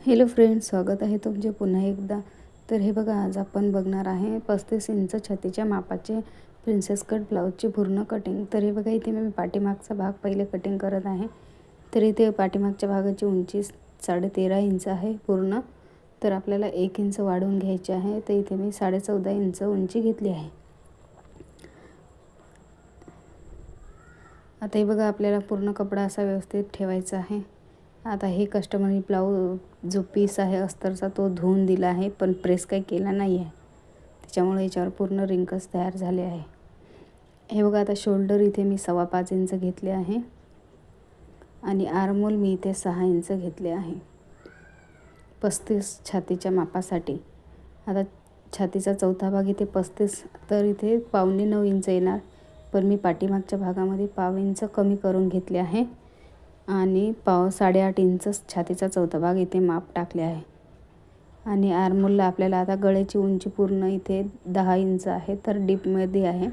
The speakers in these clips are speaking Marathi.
हॅलो फ्रेंड्स, स्वागत आहे तुमचे पुन्हा एकदा. तर हे बघा, आज आपण बघणार आहे 35 इंच छातीच्या मापाचे प्रिन्सेस कट ब्लाऊजची पूर्ण कटिंग. तर हे बघा, इथे मी पाठीमागचा भाग पहिले कटिंग करत आहे. तर इथे पाठीमागच्या भागाची उंची 13.5 इंच आहे पूर्ण. तर आपल्याला 1 इंच वाढवून घ्यायचे आहे. तर इथे मी 14.5 इंच उंची घेतली आहे. आता हे बघा, आपल्याला पूर्ण कपडा असा व्यवस्थित ठेवायचा आहे. आता हे कस्टमरने ब्लाऊज जो पीस आहे अस्तरचा तो धुवून दिला आहे, पण प्रेस काही केला नाही आहे. त्याच्यामुळे याच्यावर पूर्ण रिंकल्स तयार झाले आहे. हे बघा, आता शोल्डर इथे मी 5.25 इंच घेतले आहे आणि आर्महोल मी इथे 6 इंच घेतले आहे 35 छातीच्या मापासाठी. आता छातीचा चौथा भाग इथे 35, तर इथे 8.25 इंच येणार, पण मी पाठीमागच्या भागामध्ये 1/2 इंच कमी करून घेतले आहे आणि 8.5 इंच छातीचा चौथा भाग इथे माप टाकले आहे. आणि आर्महोलला आपल्याला आता गळ्याची उंची पूर्ण इथे 10 इंच आहे, तर डीपमध्ये आहे.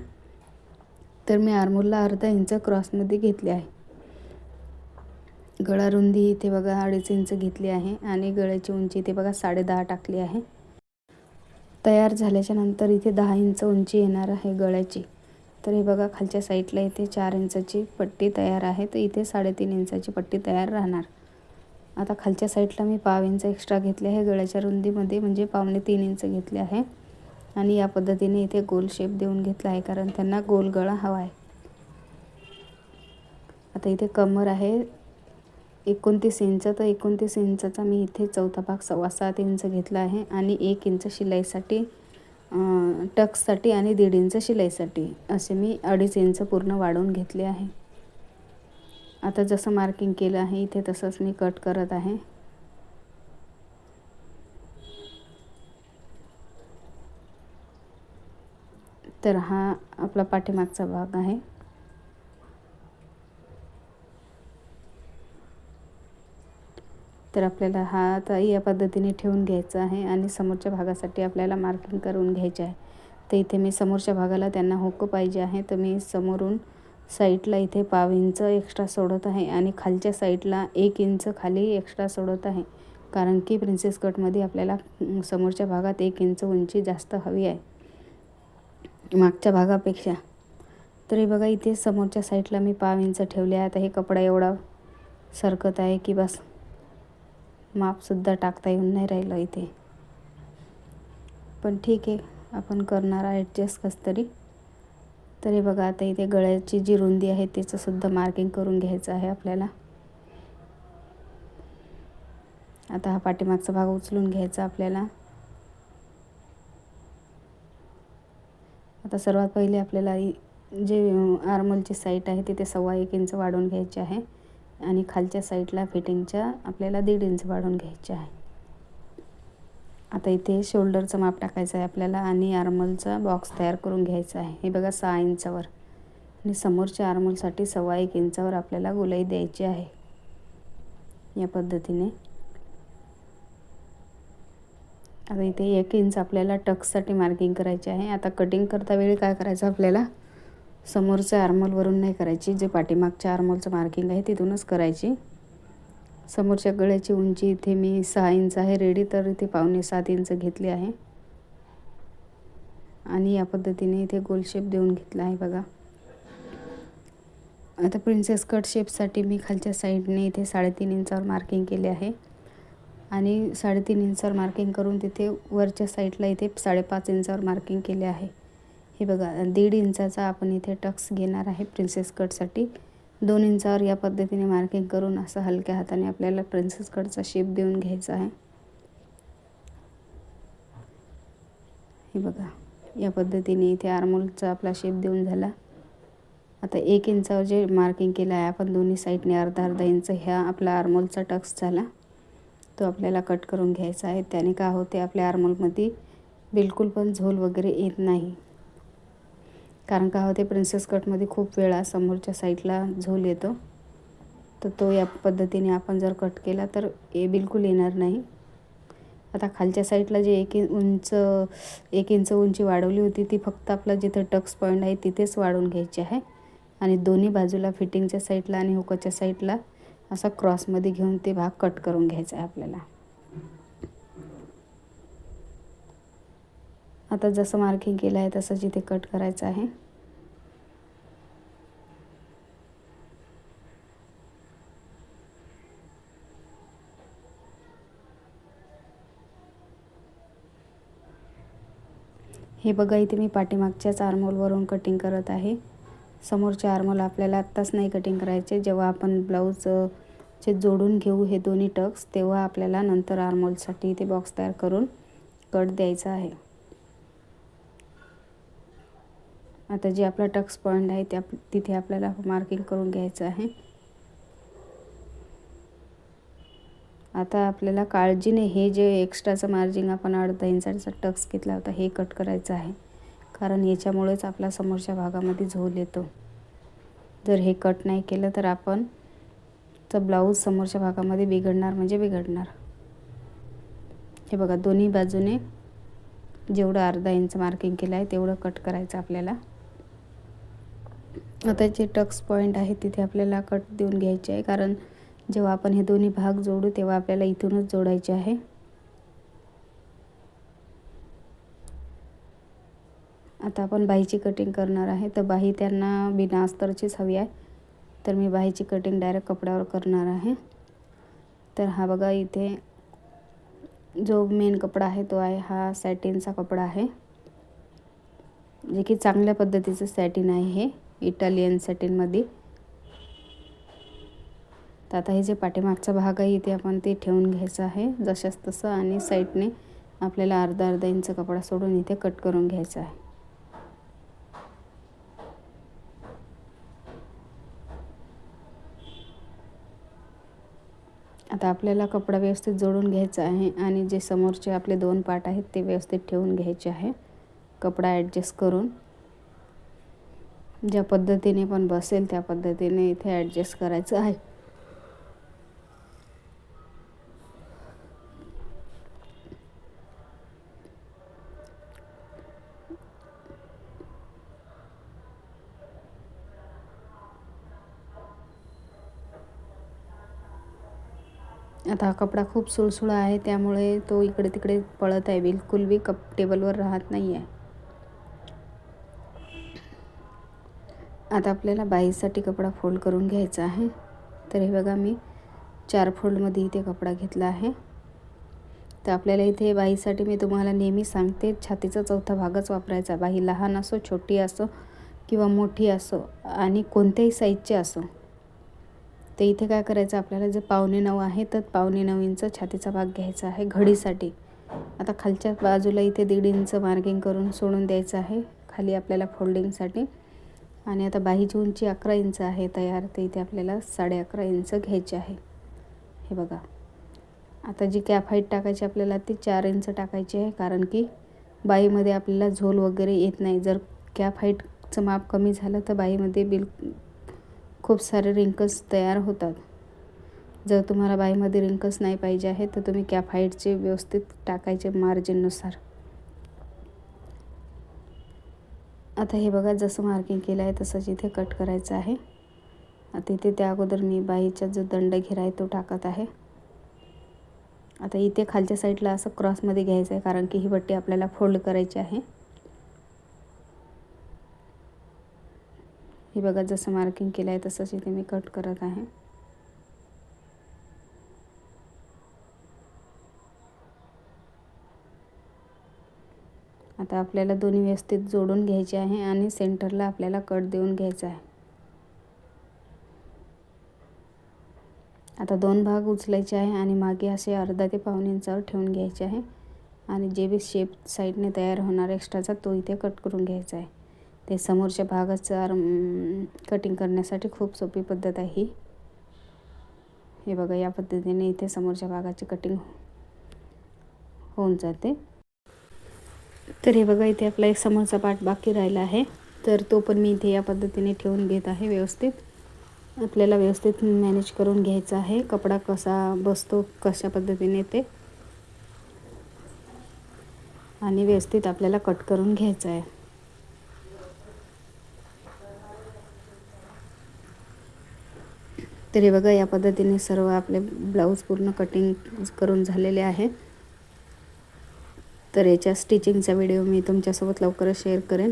तर मी आर्महोलला अर्धा इंच क्रॉसमध्ये घेतले आहे. गळा रुंदी इथे बघा 2.5 इंच घेतली आहे आणि गळ्याची उंची इथे बघा 10.5 टाकली आहे. तयार झाल्याच्या नंतर इथे 10 इंच उंची येणार आहे गळ्याची. तर हे बघा, खालच्या साईडला इथे 4 इंचाची पट्टी तयार आहे, तर इथे 3.5 इंचाची पट्टी तयार राहणार. आता खालच्या साईडला मी 1/2 इंच एक्स्ट्रा घेतले आहे गळ्याच्या रुंदीमध्ये, म्हणजे 3.5 इंच घेतले आहे. आणि या पद्धतीने इथे गोल शेप देऊन घेतला आहे, कारण त्यांना गोल गळा हवा आहे. आता इथे कमर आहे 29 इंच, तर 29 इंचाचा मी इथे चौथा भाग 7.25 इंच घेतला आहे आणि 1 इंच शिलाईसाठी, टक्ससाठी आणि 1.5 इंच शिलाईसाठी असे मी 2.5 इंच पूर्ण वाढवून घेतले आहे. आता जसं मार्किंग केलं आहे इथे तसंच मी कट करत आहे. तर हा आपला पाठीमागचा भाग आहे. तर आपल्याला हा आता या पद्धतीने ठेवून घ्यायचा आहे आणि समोरच्या भागासाठी आपल्याला मार्किंग करून घ्यायचे आहे. तर इथे मी समोरच्या भागाला त्यांना हुक पाहिजे आहे, तर मी समोरून साईडला इथे 1/2 इंच एक्स्ट्रा सोडत आहे आणि खालच्या साईडला 1 इंच खाली एक्स्ट्रा सोडत आहे, कारण की प्रिन्सेस कटमध्ये आपल्याला समोरच्या भागात 1 इंच उंची जास्त हवी आहे मागच्या भागापेक्षा. तर हे बघा, इथे समोरच्या साईडला मी 1/2 इंच ठेवले आहे. आता हे कपडा एवढा सरकत आहे की बस मापसुद्धा टाकता येऊन नाही राहिलं इथे, पण ठीक आहे, आपण करणार ॲडजस्ट कसं तरी. तर हे बघा, आता इथे गळ्याची जी रुंदी आहे त्याचंसुद्धा मार्किंग करून घ्यायचं आहे आपल्याला. आता हा पाठीमागचा भाग उचलून घ्यायचा आपल्याला. आता सर्वात पहिले आपल्याला जे आर्महोलची साईड आहे तिथे 1.25 इंच वाढवून घ्यायचे आहे आणि खालच्या साईडला फिटिंगच्या आपल्याला 1.5 इंच वाढवून घ्यायचे आहे. आता इथे शोल्डरचं माप टाकायचं आहे आपल्याला आणि आर्महोलचा बॉक्स तयार करून घ्यायचा आहे. हे बघा 6 इंचावर आणि समोरच्या आर्महोलसाठी 1.25 इंचावर आपल्याला गोलाई द्यायची आहे या पद्धतीने. आता इथे 1 इंच आपल्याला टक्ससाठी मार्किंग करायचे आहे. आता कटिंग करता वेळी काय करायचं आपल्याला, समोरच्या आर्महोलवरून नाही करायची, जे पाठीमागच्या आर्महोलचं मार्किंग आहे तिथूनच करायची. समोरच्या गळ्याची उंची इथे मी 6 इंच आहे रेडी, तर इथे 6.25 इंच घेतली आहे आणि या पद्धतीने इथे गोल शेप देऊन घेतला आहे बघा. आता प्रिन्सेस कट शेपसाठी मी खालच्या साईडने इथे 3.5 इंचावर मार्किंग केले आहे आणि 3.5 इंचावर मार्किंग करून तिथे वरच्या साईडला इथे 5.5 इंचावर मार्किंग केले आहे. हे बघा, 1.5 इंचाचा आपण इथे टक्स घेणार आहे प्रिन्सेस कटसाठी. 2 इंचावर या पद्धतीने मार्किंग करून असं हलक्या हाताने आपल्याला प्रिन्सेस कटचा शेप देऊन घ्यायचा आहे. हे बघा, या पद्धतीने इथे आर्महोलचा आपला शेप देऊन झाला. आता 1 इंचावर जे मार्किंग केलं आहे आपण दोन्ही साईडने अर्धा इंच, ह्या आपला आर्महोलचा टक्स झाला, तो आपल्याला कट करून घ्यायचा आहे. त्याने काय होते, आपल्या आर्महोलमध्ये बिलकुल पण झोल वगैरे येत नाही. कारण काय होते, प्रिन्सेस कटमध्ये खूप वेळा समोरच्या साईडला झोल येतो, तर तो या पद्धतीने आपण जर कट केला तर बिलकुल येणार नाही. आता खालच्या साईडला जे 1 इंच उंची वाढवली होती ती फक्त आपला जिथं टक्स पॉईंट आहे तिथेच वाढवून घ्यायची आहे आणि दोन्ही बाजूला फिटिंगच्या साईडला आणि हुकाच्या साईडला असा क्रॉसमध्ये घेऊन ते भाग कट करून घ्यायचा आहे आपल्याला. आता जसं मार्किंग केलं आहे तसंच इथे कट करायचं आहे. हे बघा, इथे मी पाठीमागच्याच आर्महोलवरून कटिंग करत आहे. समोरच्या आर्महोल आपल्याला आत्ताच नाही कटिंग करायचे. जेव्हा आपण ब्लाऊजचे जोडून घेऊ हे दोन्ही टक्स, तेव्हा आपल्याला नंतर आर्महोलसाठी इथे बॉक्स तयार करून कट द्यायचा आहे. आता जे आपला टक्स पॉईंट आहे तिथे आपल्याला मार्किंग करून घ्यायचं आहे. आता आपल्याला काळजीने हे जे एक्स्ट्राचं मार्जिन आपण 1/2 इंचाचा टक्स घेतला होता हे कट करायचं आहे, कारण याच्यामुळेच आपला समोरच्या भागामध्ये झोल येतो. जर हे कट नाही केलं तर आपण ब्लाऊज समोरच्या भागामध्ये बिघडणार म्हणजे बिघडणार. हे बघा, दोन्ही बाजूने जेवढं 1/2 इंच मार्किंग केलं आहे तेवढं कट करायचं आपल्याला. आता जे टक्स पॉईंट आहे तिथे आपल्याला कट देऊन घ्यायचे आहे, कारण जेव्हा आपण हे दोन्ही भाग जोडू तेव्हा आपल्याला इथूनच जोडायचे आहे. आता आपण बाहीची कटिंग करणार आहे, तर बाही त्यांना बिना अस्तरचीच हवी आहे, तर मी बाहीची कटिंग डायरेक्ट कपड्यावर करणार आहे. तर हा बघा, इथे जो मेन कपडा आहे तो आहे हा सॅटिनचा कपडा आहे, जे की चांगल्या पद्धतीचं सॅटिन आहे, हे इटालियन सॅटिनमध्ये. तर आता हे जे पाठीमागचा भाग आहे इथे आपण ते ठेवून घ्यायचं आहे जशाच तसं, आणि साईडने आपल्याला 1/2 इंच कपडा सोडून इथे कट करून घ्यायचा आहे. आता आपल्याला कपडा व्यवस्थित जोडून घ्यायचा आहे, आणि जे समोरचे आपले 2 पार्ट आहेत ते व्यवस्थित ठेवून घ्यायचे आहे. कपडा ॲडजस्ट करून ज्या पद्धतीने पण बसेल त्या पद्धतीने इथे ॲडजस्ट करायचं आहे. आता हा कपडा खूप सुळसुळा आहे, त्यामुळे तो इकडे तिकडे पळत आहे, बिलकुल बी टेबलवर राहत नाही आहे. आता आपल्याला बाहीसाठी कपडा फोल्ड करून घ्यायचा आहे. तर हे बघा, मी 4 फोल्डमध्ये इथे कपडा घेतला आहे. तर आपल्याला इथे बाहीसाठी मी तुम्हाला नेहमी सांगते, छातीचा 4था भागच वापरायचा. बाही लहान असो, छोटी असो किंवा मोठी असो, आणि कोणत्याही साईजची असो. तर इथे काय करायचं आपल्याला, जर 8.25 आहे तर 8.25 इंच छातीचा भाग घ्यायचा आहे घडीसाठी. आता खालच्या बाजूला इथे 1.5 इंच मार्किंग करून सोडून द्यायचं आहे खाली आपल्याला फोल्डिंगसाठी. आणि आता बाहीची उंची 11 इंच आहे तयार, तर इथे आपल्याला 11.5 इंच घ्यायचे आहे. हे बघा, आता जी कॅप हाईट टाकायची आपल्याला ती 4 इंच टाकायची आहे, कारण की बाहीमध्ये आपल्याला झोल वगैरे येत नाही. जर कॅप हाईटचं माप कमी झालं तर बाहीमध्ये खूप सारे रिंकल्स तयार होतात. जर तुम्हाला बाहीमध्ये रिंकल्स नाही पाहिजे आहे तर तुम्ही कॅप हाईटचे व्यवस्थित टाकायचे मार्जिननुसार. आता हे बघा, जसं मार्किंग केलं आहे तसंच इथे कट करायचं आहे. आता इथे त्या अगोदर मी बाहीचा जो दंडघेरा आहे तो टाकत आहे. आता इथे खालच्या साईडला असं क्रॉसमध्ये घ्यायचं आहे, कारण की ही पट्टी आपल्याला फोल्ड करायची आहे. हे बघा, जसं मार्किंग केलं आहे तसंच इथे मी कट करत आहे. आता आपल्याला दोन्ही व्यवस्थित जोडून घ्यायचे आहे, आणि सेंटरला आपल्याला कट देऊन घ्यायचा आहे. आता 2 भाग उचलायचे आहे आणि मागे असे 1/2 ते 1.25 इंचावर ठेवून घ्यायचे आहे, आणि जे बी शेप साईडने तयार होणार एक्स्ट्राचा तो इथे कट करून घ्यायचा आहे. ते समोरच्या भागाचं कटिंग करण्यासाठी खूप सोपी पद्धत आहे ही. हे बघा, या पद्धतीने इथे समोरच्या भागाची कटिंग होऊन जाते. तर हे बघा, इथे आपला एक समोरचा पार्ट बाकी राहिला आहे, तर तो पण मी इथे या पद्धतीने ठेवून घेत आहे. व्यवस्थित आपल्याला व्यवस्थित मॅनेज करून घ्यायचा आहे, कपडा कसा बसतो कशा पद्धतीने ते, आणि व्यवस्थित आपल्याला कट करून घ्यायचा आहे. तर हे बघा, या पद्धतीने सर्व आपले ब्लाऊज पूर्ण कटिंग करून झालेले आहे. तर याच्या स्टिचिंगचा व्हिडिओ मी तुमच्यासोबत लवकरच शेअर करेन.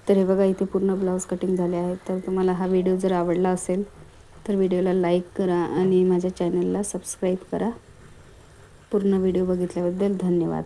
तर हे बघा, इथे पूर्ण ब्लाऊज कटिंग झाले आहे. तर तुम्हाला हा व्हिडिओ जर आवडला असेल तर व्हिडिओला लाईक करा आणि माझ्या चॅनलला सबस्क्राईब करा. पूर्ण व्हिडिओ बघितल्याबद्दल धन्यवाद.